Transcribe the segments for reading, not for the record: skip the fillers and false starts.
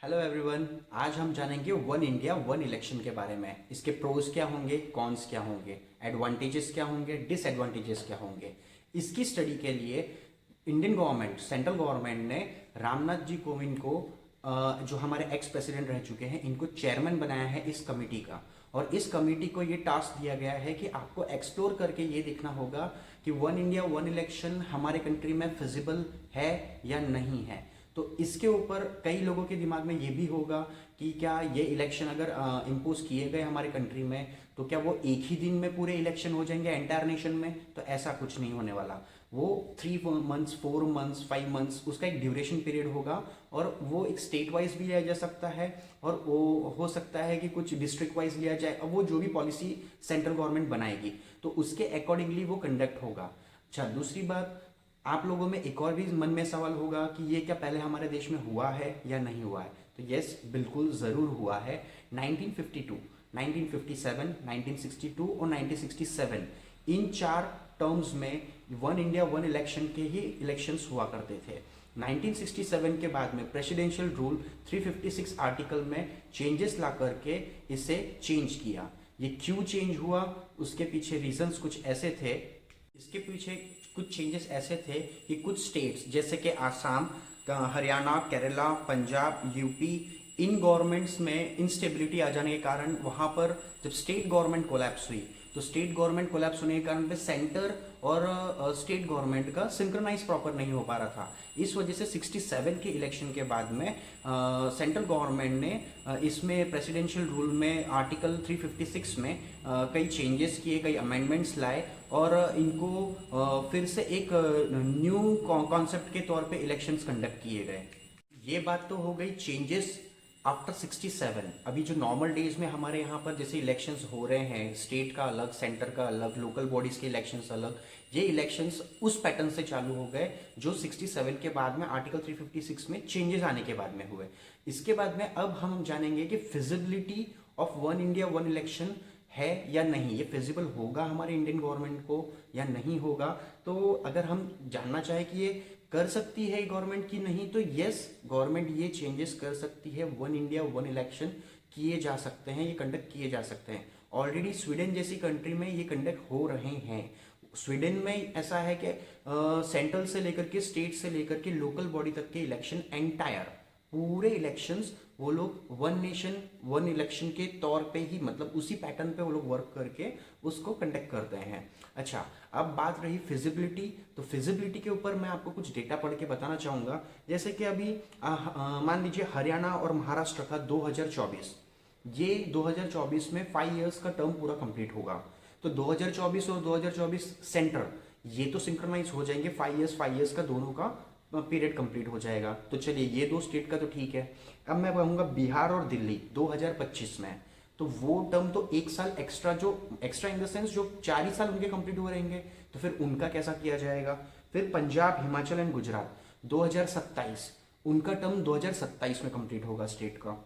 Hello everyone. आज हम जानेंगे वन इंडिया वन इलेक्शन के बारे में। इसके प्रोज क्या होंगे, कॉन्स क्या होंगे, एडवांटेजेस क्या होंगे, डिसएडवांटेजेस क्या होंगे। इसकी स्टडी के लिए इंडियन गवर्नमेंट, सेंट्रल गवर्नमेंट ने रामनाथ जी कोविंद को जो हमारे एक्स प्रेसिडेंट रह चुके हैं, इनको चेयरमैन बनाया है इस कमेटी का। और इस कमेटी को ये टास्क दिया गया है कि आपको एक्सप्लोर करके ये देखना होगा कि वन इंडिया वन इलेक्शन हमारे कंट्री में फिजिबल है या नहीं है। तो इसके ऊपर कई लोगों के दिमाग में ये भी होगा कि क्या ये इलेक्शन अगर इम्पोज किए गए हमारे कंट्री में, तो क्या वो एक ही दिन में पूरे इलेक्शन हो जाएंगे एंटायर नेशन में? तो ऐसा कुछ नहीं होने वाला। वो 3 मंथ्स, 4 मंथ्स, 5 मंथ्स उसका एक ड्यूरेशन पीरियड होगा। और वो एक स्टेट वाइज भी लिया जा सकता है, और वो हो सकता है कि कुछ डिस्ट्रिक्ट वाइज लिया जाए। अब वो जो भी पॉलिसी सेंट्रल गवर्नमेंट बनाएगी तो उसके अकॉर्डिंगली वो कंडक्ट होगा। अच्छा, दूसरी बात, आप लोगों में एक और भी मन में सवाल होगा कि ये क्या पहले हमारे देश में हुआ है या नहीं हुआ है? तो यस, बिल्कुल ज़रूर हुआ है। 1952, 1957, 1962 और 1967, इन 4 टर्म्स में वन इंडिया वन इलेक्शन के ही इलेक्शंस हुआ करते थे। 1967 के बाद में प्रेसिडेंशियल रूल 356 आर्टिकल में चेंजेस ला करके इसे चेंज किया। ये क्यों चेंज हुआ, उसके पीछे रीजंस कुछ ऐसे थे। इसके पीछे कुछ चेंजेस ऐसे थे कि कुछ स्टेट्स जैसे कि आसाम, हरियाणा, केरला, पंजाब, यूपी, इन गवर्नमेंट्स में इंस्टेबिलिटी आ जाने के कारण वहाँ पर जब स्टेट गवर्नमेंट कोलैप्स हुई, तो स्टेट गवर्नमेंट कोलैप्स होने के कारण पे सेंटर और स्टेट गवर्नमेंट का सिंक्रोनाइज प्रॉपर नहीं हो पा रहा था। इस वजह से 67 के इलेक्शन के बाद में सेंट्रल गवर्नमेंट ने इसमें प्रेसिडेंशियल रूल में आर्टिकल 356 में कई चेंजेस किए, कई अमेंडमेंट्स लाए और इनको फिर से एक न्यू कॉन्सेप्ट के तौर पे इलेक्शंस कंडक्ट किए गए। ये बात तो हो गई चेंजेस आफ्टर 67। अभी जो नॉर्मल डेज में हमारे यहाँ पर जैसे इलेक्शंस हो रहे हैं, स्टेट का अलग, सेंटर का अलग, लोकल बॉडीज के इलेक्शंस अलग, ये इलेक्शंस उस पैटर्न से चालू हो गए जो 67 के बाद में आर्टिकल 356 में चेंजेस आने के बाद में हुए। इसके बाद में अब हम जानेंगे कि feasibility of one India one election है या नहीं, ये फिजिबल होगा हमारे इंडियन गवर्नमेंट को या नहीं होगा। तो अगर हम जानना चाहें कि ये कर सकती है गवर्नमेंट की नहीं, तो यस, गवर्नमेंट ये चेंजेस कर सकती है। वन इंडिया वन इलेक्शन किए जा सकते हैं, ये कंडक्ट किए जा सकते हैं। ऑलरेडी स्वीडन जैसी कंट्री में ये कंडक्ट हो रहे हैं। स्वीडन में ऐसा है कि सेंट्रल से लेकर के, स्टेट से लेकर के लोकल बॉडी तक के इलेक्शन, एंटायर पूरे इलेक्शंस वो लोग वन नेशन वन इलेक्शन के तौर पे ही, मतलब उसी पैटर्न पे वो लोग वर्क करके उसको कंडक्ट करते हैं। अच्छा, अब बात रही फिजिबिलिटी, तो फिजिबिलिटी के ऊपर मैं आपको कुछ डेटा पढ़ के बताना चाहूँगा। जैसे कि अभी मान लीजिए हरियाणा और महाराष्ट्र का 2024, ये 2024 में 5 इयर्स का टर्म पूरा कंप्लीट होगा। तो 2024 और 2024 सेंटर, ये तो सिंक्रोनाइज हो जाएंगे, 5 इयर्स का दोनों का पीरियड कंप्लीट हो जाएगा। तो चलिए, ये 2 स्टेट का तो ठीक है। अब मैं कहूँगा बिहार और दिल्ली 2025 में, तो वो टर्म तो 1 साल एक्स्ट्रा, जो एक्स्ट्रा इन द सेंस जो 4 ही साल उनके कंप्लीट हो रहेंगे, तो फिर उनका कैसा किया जाएगा। फिर पंजाब, हिमाचल एंड गुजरात 2027, उनका टर्म 2027 में कंप्लीट होगा स्टेट का।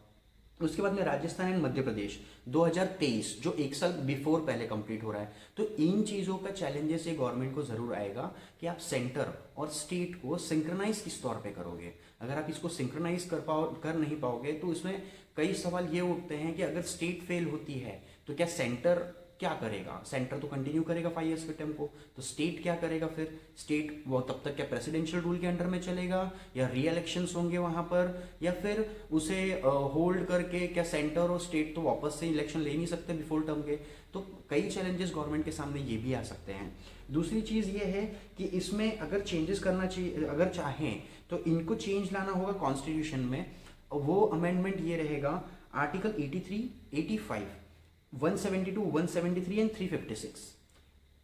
उसके बाद में राजस्थान एंड मध्य प्रदेश 2023, जो 1 साल बिफोर पहले कंप्लीट हो रहा है। तो इन चीज़ों का चैलेंजेस ये गवर्नमेंट को ज़रूर आएगा कि आप सेंटर और स्टेट को सिंक्रोनाइज किस तौर पे करोगे। अगर आप इसको सिंक्रोनाइज कर नहीं पाओगे, तो इसमें कई सवाल ये उठते हैं कि अगर स्टेट फेल होती है तो क्या सेंटर क्या करेगा? सेंटर तो कंटिन्यू करेगा 5 इयर्स के टर्म को, तो स्टेट क्या करेगा फिर? स्टेट वो तब तक क्या प्रेसिडेंशियल रूल के अंडर में चलेगा, या री इलेक्शंस होंगे वहां पर, या फिर उसे होल्ड करके क्या सेंटर और स्टेट तो वापस से इलेक्शन ले नहीं सकते बिफोर टर्म के? तो कई चैलेंजेस गवर्नमेंट के सामने ये भी आ सकते हैं। दूसरी चीज़ ये है कि इसमें अगर चेंजेस करना चाहिए, अगर चाहें तो इनको चेंज लाना होगा कॉन्स्टिट्यूशन में। वो अमेंडमेंट ये रहेगा, आर्टिकल 83, 85, 172, 173 एंड 356,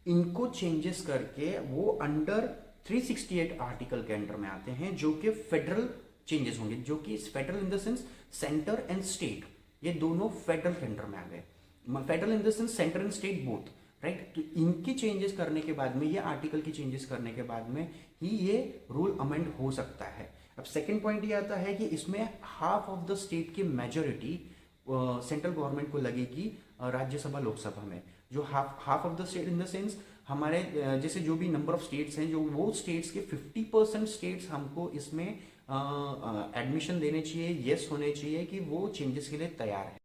इनको चेंजेस करके वो अंडर 368 आर्टिकल के अंडर में आते हैं, जो कि फेडरल चेंजेस होंगे, जो कि federal in the sense centre and state, ये दोनों फेडरल के अंडर में आ गए। Federal in the sense centre and state both, right. तो इनकी चेंजेस करने के बाद में, ये आर्टिकल की चेंजेस करने के बाद में ही ये रूल अमेंड हो सकता है। अब सेकेंड पॉइंट ये आता है कि इसमें हाफ ऑफ द स्टेट की मेजोरिटी सेंट्रल गवर्नमेंट को लगेगी राज्यसभा लोकसभा में। जो half of the state in the sense हमारे जैसे जो भी नंबर ऑफ स्टेट्स हैं, जो वो स्टेट्स के 50% स्टेट्स हमको इसमें एडमिशन देने चाहिए, यस होने चाहिए कि वो चेंजेस के लिए तैयार है।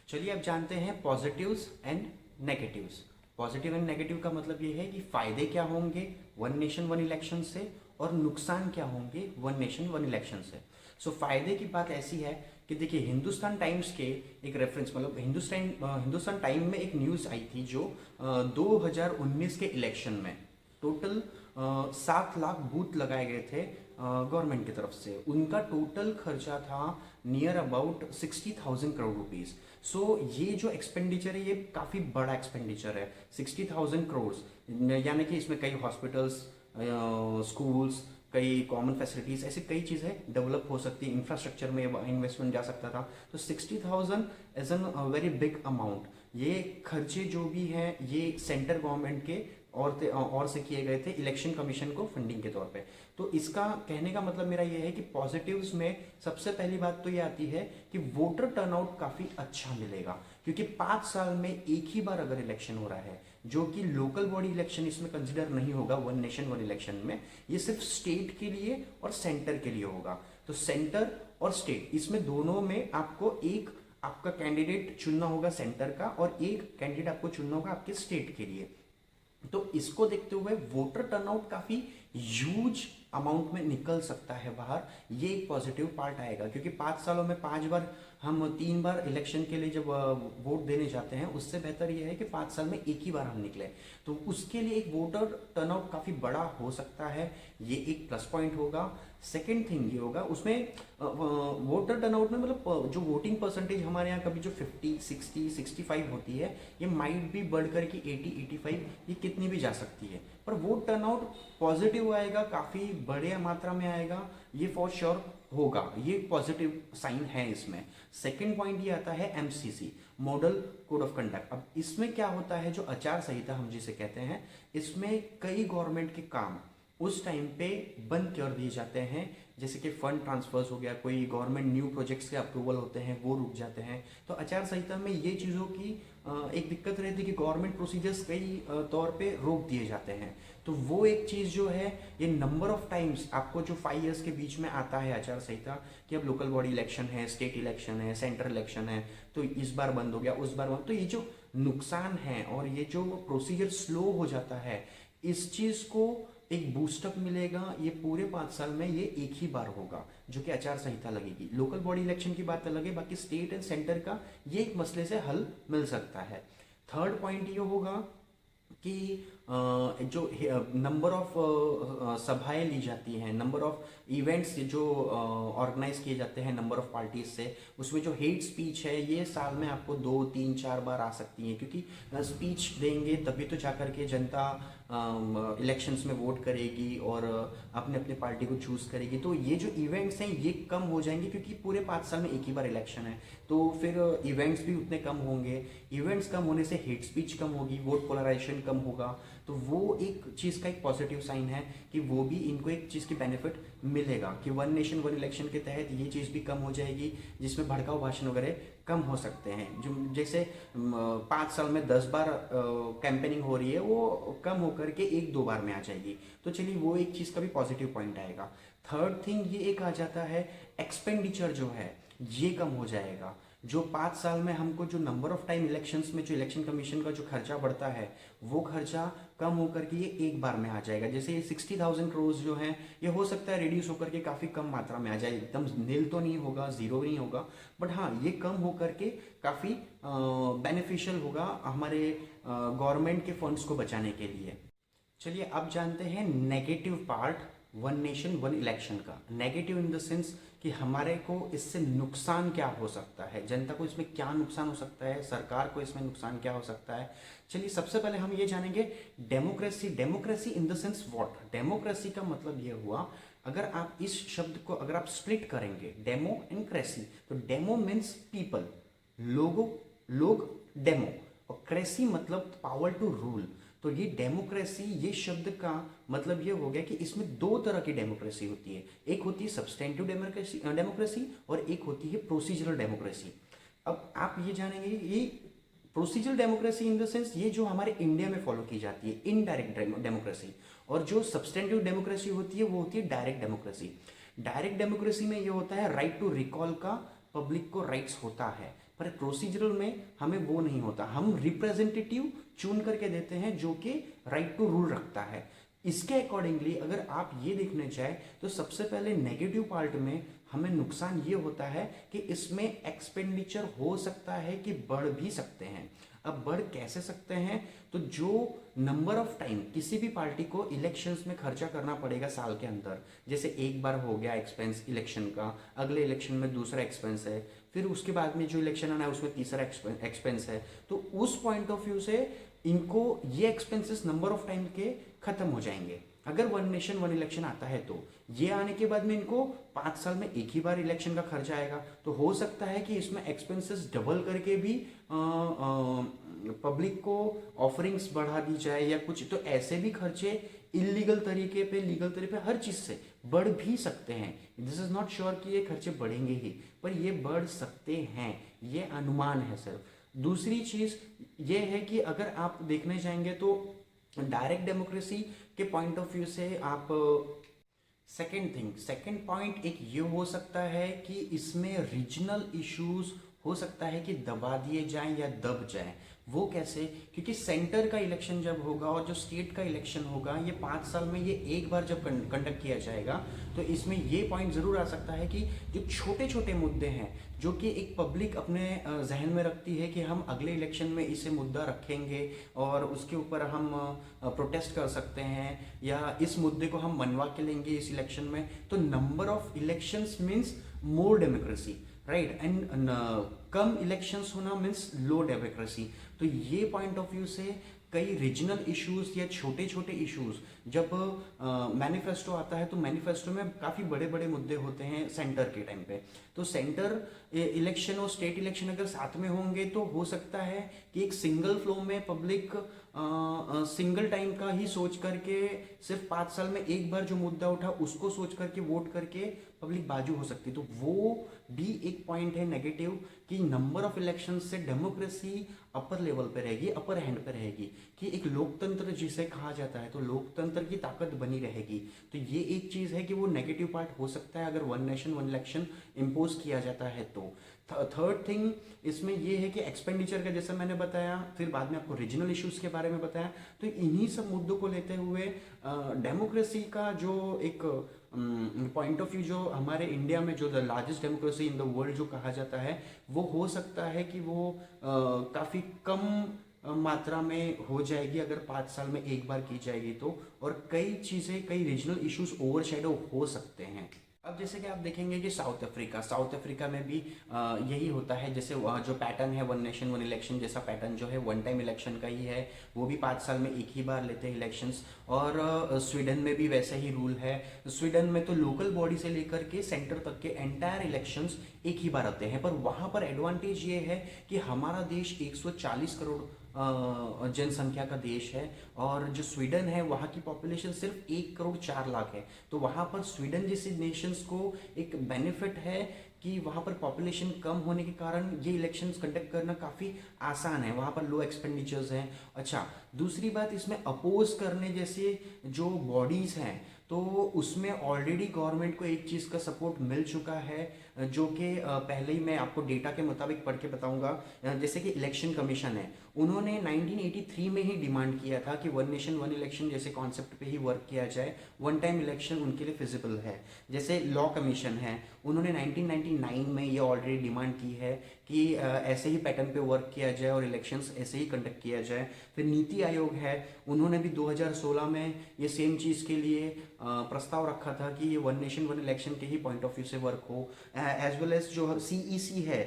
चलिए अब जानते हैं positives and negatives. Positive and negative का मतलब ये है कि फायदे क्या होंगे वन नेशन वन इलेक्शन से और नुकसान क्या होंगे वन नेशन वन इलेक्शन से। सो फायदे की बात ऐसी है कि देखिए हिंदुस्तान टाइम्स के एक रेफरेंस मतलब हिंदुस्तान टाइम में एक न्यूज़ आई थी जो 2019 के इलेक्शन में टोटल 7 लाख बूथ लगाए गए थे गवर्नमेंट की तरफ से। उनका टोटल खर्चा था नियर अबाउट 60,000 करोड़ रुपीस। सो ये जो एक्सपेंडिचर है ये काफ़ी बड़ा एक्सपेंडिचर है 60,000 करोड़, यानी कि इसमें कई हॉस्पिटल्स, स्कूल्स, कई कॉमन फैसिलिटीज़, ऐसी कई चीज़ें डेवलप हो सकती है, इंफ्रास्ट्रक्चर में इन्वेस्टमेंट जा सकता था। तो 60,000 is an very big amount. ये खर्चे जो भी हैं ये सेंट्रल गवर्नमेंट के और से किए गए थे इलेक्शन कमीशन को फंडिंग के तौर पे। तो इसका कहने का मतलब मेरा ये है कि पॉजिटिव्स में सबसे पहली बात तो ये आती है कि वोटर टर्नआउट काफ़ी अच्छा मिलेगा, क्योंकि 5 साल में एक ही बार अगर इलेक्शन हो रहा है, जो कि लोकल बॉडी इलेक्शन इसमें कंसिडर नहीं होगा वन नेशन वन इलेक्शन में, ये सिर्फ स्टेट के लिए और सेंटर के लिए होगा। तो सेंटर और स्टेट इसमें दोनों में आपको एक आपका कैंडिडेट चुनना होगा सेंटर का और एक कैंडिडेट आपको चुनना होगा आपके स्टेट के लिए। तो इसको देखते हुए वोटर टर्नआउट काफी ह्यूज अमाउंट में निकल सकता है बाहर, ये एक पॉजिटिव पार्ट आएगा। क्योंकि 5 सालों में 5 बार हम 3 बार इलेक्शन के लिए जब वोट देने जाते हैं, उससे बेहतर ये है कि 5 साल में एक ही बार हम निकले। तो उसके लिए एक वोटर टर्नआउट काफ़ी बड़ा हो सकता है, ये एक प्लस पॉइंट होगा। सेकेंड थिंग ये होगा उसमें वोटर टर्नआउट में मतलब जो वोटिंग परसेंटेज हमारे यहाँ कभी जो 50, 60, 65 होती है, ये माइट भी बढ़कर कि 80, 85 ये कितनी भी जा सकती है, पर वोट टर्नआउट पॉजिटिव आएगा, काफ़ी बड़े मात्रा में आएगा, ये फॉर श्योर होगा, ये पॉजिटिव साइन है इसमें। सेकेंड पॉइंट ये आता है MCC, model code of conduct. अब इसमें क्या होता है, जो आचार संहिता हम जिसे कहते हैं, इसमें कई गवर्नमेंट के काम उस टाइम पे बंद कर दिए जाते हैं, जैसे कि फंड ट्रांसफर्स हो गया, कोई गवर्नमेंट न्यू प्रोजेक्ट्स के अप्रूवल होते हैं वो रुक जाते हैं। तो आचार संहिता में ये चीज़ों की एक दिक्कत रहती है कि गवर्नमेंट प्रोसीजर्स कई तौर पे रोक दिए जाते हैं। तो वो एक चीज़ जो है, ये नंबर ऑफ टाइम्स आपको जो 5 इयर्स के बीच में आता है आचार संहिता कि अब लोकल बॉडी इलेक्शन है, स्टेट इलेक्शन है, सेंट्रल इलेक्शन है, तो इस बार बंद हो गया, उस बार बंद, तो ये जो नुकसान है और ये जो प्रोसीजर स्लो हो जाता है, इस चीज़ को एक बूस्टअप मिलेगा। ये पूरे 5 साल में ये एक ही बार होगा जो कि आचार संहिता लगेगी। लोकल बॉडी इलेक्शन की बात अलग है, बाकी स्टेट एंड सेंटर का ये एक मसले से हल मिल सकता है। थर्ड पॉइंट ये होगा कि जो नंबर ऑफ सभाएं ली जाती हैं, नंबर ऑफ इवेंट्स जो ऑर्गेनाइज किए जाते हैं नंबर ऑफ पार्टीज से, उसमें जो हेट स्पीच है ये साल में आपको 2, 3, 4 बार आ सकती है, क्योंकि स्पीच देंगे तभी तो जाकर के जनता इलेक्शंस में वोट करेगी और अपने अपने पार्टी को चूज करेगी। तो ये जो इवेंट्स हैं ये कम हो जाएंगे, क्योंकि पूरे 5 साल में एक ही बार इलेक्शन है, तो फिर इवेंट्स भी उतने कम होंगे। इवेंट्स कम होने से हेट स्पीच कम होगी, वोट पोलराइजेशन कम होगा। तो वो एक चीज़ का एक पॉजिटिव साइन है कि वो भी इनको एक चीज़ की बेनिफिट मिलेगा कि वन नेशन वन इलेक्शन के तहत ये चीज़ भी कम हो जाएगी, जिसमें भड़काऊ भाषण वगैरह कम हो सकते हैं। जो जैसे 5 साल में 10 बार कैंपेनिंग हो रही है, वो कम होकर के 1-2 बार में आ जाएगी। तो चलिए वो एक चीज़ का भी पॉजिटिव पॉइंट आएगा। थर्ड थिंग ये एक आ जाता है एक्सपेंडिचर जो है ये कम हो जाएगा। जो 5 साल में हमको जो नंबर ऑफ टाइम इलेक्शंस में जो इलेक्शन कमीशन का जो खर्चा बढ़ता है, वो खर्चा कम होकर के ये एक बार में आ जाएगा। जैसे ये 60,000 करोड़ जो हैं, ये हो सकता है रिड्यूस होकर के काफ़ी कम मात्रा में आ जाए, एकदम नील तो नहीं होगा, जीरो नहीं होगा, बट हाँ ये कम होकर के काफ़ी बेनिफिशियल होगा हमारे गवर्नमेंट के फंड्स को बचाने के लिए। चलिए अब जानते हैं negative part one nation one election का। नेगेटिव इन द सेंस कि हमारे को इससे नुकसान क्या हो सकता है, जनता को इसमें क्या नुकसान हो सकता है, सरकार को इसमें नुकसान क्या हो सकता है। चलिए सबसे पहले हम ये जानेंगे democracy. Democracy in the sense what. Democracy का मतलब ये हुआ, अगर आप इस शब्द को अगर आप स्प्लिट करेंगे डेमो एंड क्रेसी, तो डेमो मीन्स पीपल, लोग डेमो, और क्रेसी मतलब पावर टू रूल। तो ये डेमोक्रेसी, ये शब्द का मतलब ये हो गया कि इसमें 2 तरह की डेमोक्रेसी होती है। एक होती है सब्सटेंटिव डेमोक्रेसी और एक होती है प्रोसीजरल डेमोक्रेसी। अब आप ये जानेंगे ये procedural democracy in the sense ये जो हमारे इंडिया में फॉलो की जाती है इनडायरेक्ट डेमोक्रेसी, और जो सब्सटेंटिव डेमोक्रेसी होती है वो होती है डायरेक्ट डेमोक्रेसी। डायरेक्ट डेमोक्रेसी में ये होता है राइट टू रिकॉल का पब्लिक को राइट्स होता है, पर प्रोसीजरल में हमें वो नहीं होता। हम रिप्रेजेंटेटिव चुन करके देते हैं जो कि राइट टू रूल रखता है। इसके अकॉर्डिंगली अगर आप ये देखने जाए तो सबसे पहले नेगेटिव पार्ट में हमें नुकसान ये होता है कि इसमें एक्सपेंडिचर हो सकता है कि बढ़ भी सकते हैं। अब बढ़ कैसे सकते हैं, तो जो नंबर ऑफ टाइम किसी भी पार्टी को इलेक्शंस में खर्चा करना पड़ेगा साल के अंदर, जैसे एक बार हो गया एक्सपेंस इलेक्शन का, अगले इलेक्शन में दूसरा एक्सपेंस है, फिर उसके बाद में जो इलेक्शन आना है उसमें तीसरा एक्सपेंस है, तो उस पॉइंट ऑफ व्यू से इनको ये एक्सपेंसेस नंबर ऑफ टाइम के खत्म हो जाएंगे। अगर वन नेशन वन इलेक्शन आता है तो ये आने के बाद में इनको 5 साल में एक ही बार इलेक्शन का खर्चा आएगा, तो हो सकता है कि इसमें एक्सपेंसेस डबल करके भी पब्लिक को ऑफरिंग्स बढ़ा दी जाए या कुछ, तो ऐसे भी खर्चे इलीगल तरीके पे लीगल तरीके पे हर चीज से बढ़ भी सकते हैं। दिस इज नॉट श्योर कि ये खर्चे बढ़ेंगे ही, पर ये बढ़ सकते हैं, ये अनुमान है सिर्फ। दूसरी चीज ये है कि अगर आप देखने जाएंगे तो डायरेक्ट डेमोक्रेसी के पॉइंट ऑफ व्यू से आप सेकेंड पॉइंट एक ये हो सकता है कि इसमें रीजनल इश्यूज हो सकता है कि दबा दिए जाएं या दब जाएं। वो कैसे, क्योंकि सेंटर का इलेक्शन जब होगा और जो स्टेट का इलेक्शन होगा ये 5 साल में ये एक बार जब कंडक्ट किया जाएगा, तो इसमें ये पॉइंट ज़रूर आ सकता है कि जो छोटे छोटे मुद्दे हैं जो कि एक पब्लिक अपने जहन में रखती है कि हम अगले इलेक्शन में इसे मुद्दा रखेंगे और उसके ऊपर हम प्रोटेस्ट कर सकते हैं या इस मुद्दे को हम मनवा के लेंगे इस इलेक्शन में, तो number of elections means more democracy, right, and come elections होना मीन्स लो डेमोक्रेसी। तो ये पॉइंट ऑफ व्यू से कई रीजनल इश्यूज या छोटे छोटे इश्यूज जब मैनिफेस्टो आता है तो मैनिफेस्टो में काफ़ी बड़े बड़े मुद्दे होते हैं सेंटर के टाइम पे, तो सेंटर इलेक्शन और स्टेट इलेक्शन अगर साथ में होंगे तो हो सकता है कि एक सिंगल फ्लो में पब्लिक सिंगल टाइम का ही सोच करके सिर्फ 5 साल में एक बार जो मुद्दा उठा उसको सोच करके वोट करके पब्लिक बाजू हो सकती है। तो वो भी एक पॉइंट है नेगेटिव कि नंबर ऑफ इलेक्शन से डेमोक्रेसी अपर लेवल पे रहेगी, अपर हैंड पे रहेगी, कि एक लोकतंत्र जिसे कहा जाता है तो लोकतंत्र की ताकत बनी रहेगी। तो ये एक चीज़ है कि वो नेगेटिव पार्ट हो सकता है अगर one nation one election impose किया जाता है तो। थर्ड थिंग इसमें ये है कि एक्सपेंडिचर का जैसा मैंने बताया, फिर बाद में आपको रीजनल इश्यूज के बारे में बताया, तो इन्हीं सब मुद्दों को लेते हुए डेमोक्रेसी का जो एक पॉइंट ऑफ व्यू जो हमारे इंडिया में जो the largest democracy in the world जो कहा जाता है, वो हो सकता है कि वो काफ़ी कम मात्रा में हो जाएगी अगर 5 साल में एक बार की जाएगी तो, और कई चीज़ें कई रीजनल इश्यूज ओवरशैडो हो सकते हैं। अब जैसे कि आप देखेंगे कि साउथ अफ्रीका में भी यही होता है, जैसे जो पैटर्न है वन नेशन वन इलेक्शन जैसा पैटर्न जो है वन टाइम इलेक्शन का ही है, वो भी 5 साल में एक ही बार लेते हैं इलेक्शंस। और स्वीडन में भी वैसे ही रूल है। स्वीडन में तो लोकल बॉडी से लेकर के सेंटर तक के एंटायर इलेक्शंस एक ही बार आते हैं, पर वहाँ पर एडवांटेज ये है कि हमारा देश 140 करोड़ जनसंख्या का देश है और जो स्वीडन है वहाँ की पॉपुलेशन सिर्फ 1 करोड़ 4 लाख है। तो वहाँ पर स्वीडन जैसे नेशंस को एक बेनिफिट है कि वहाँ पर पॉपुलेशन कम होने के कारण ये इलेक्शंस कंडक्ट करना काफ़ी आसान है, वहाँ पर लो एक्सपेंडिचर्स हैं। अच्छा, दूसरी बात इसमें अपोज करने जैसे जो बॉडीज़ हैं तो उसमें ऑलरेडी गवर्नमेंट को एक चीज़ का सपोर्ट मिल चुका है, जो कि पहले ही मैं आपको डेटा के मुताबिक पढ़ के बताऊंगा। जैसे कि इलेक्शन कमीशन है, उन्होंने 1983 में ही डिमांड किया था कि वन नेशन वन इलेक्शन जैसे कॉन्सेप्ट पे ही वर्क किया जाए, वन टाइम इलेक्शन उनके लिए फिजिबल है। जैसे लॉ कमीशन है, उन्होंने 1999 में ये ऑलरेडी डिमांड की है कि ऐसे ही पैटर्न पे वर्क किया जाए और इलेक्शंस ऐसे ही कंडक्ट किया जाए। फिर नीति आयोग है, उन्होंने भी 2016 में ये सेम चीज़ के लिए प्रस्ताव रखा था कि ये वन नेशन वन इलेक्शन के ही पॉइंट ऑफ व्यू से वर्क हो। एज वेल एज जो CEC है,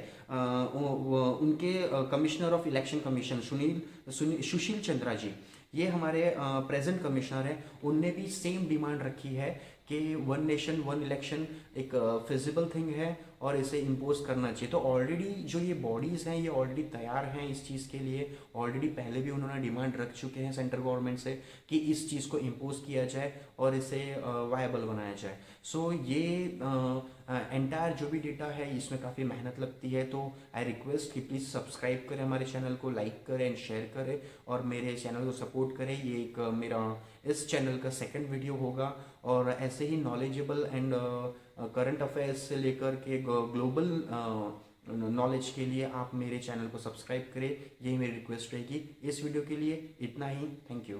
उनके commissioner of election commission Sushil Chandra जी, ये हमारे प्रेजेंट कमिश्नर हैं, उनने भी सेम डिमांड रखी है कि वन नेशन वन इलेक्शन एक फिजिबल थिंग है और इसे इम्पोज करना चाहिए। तो ऑलरेडी जो ये बॉडीज़ हैं ये ऑलरेडी तैयार हैं इस चीज़ के लिए, ऑलरेडी पहले भी उन्होंने डिमांड रख चुके हैं सेंट्रल गवर्नमेंट से कि इस चीज़ को इम्पोज किया जाए और इसे वायबल बनाया जाए। सो ये एंटायर जो भी डेटा है इसमें काफ़ी मेहनत लगती है, तो तो आई रिक्वेस्ट कि प्लीज़ सब्सक्राइब करें हमारे चैनल को, लाइक करें एंड शेयर करें और मेरे चैनल को सपोर्ट करें। ये एक मेरा इस चैनल का सेकंड वीडियो होगा और ऐसे ही नॉलेजेबल एंड करंट अफेयर्स से लेकर के ग्लोबल नॉलेज के लिए आप मेरे चैनल को सब्सक्राइब करें, यही मेरी रिक्वेस्ट रहेगी। इस वीडियो के लिए इतना ही, थैंक यू।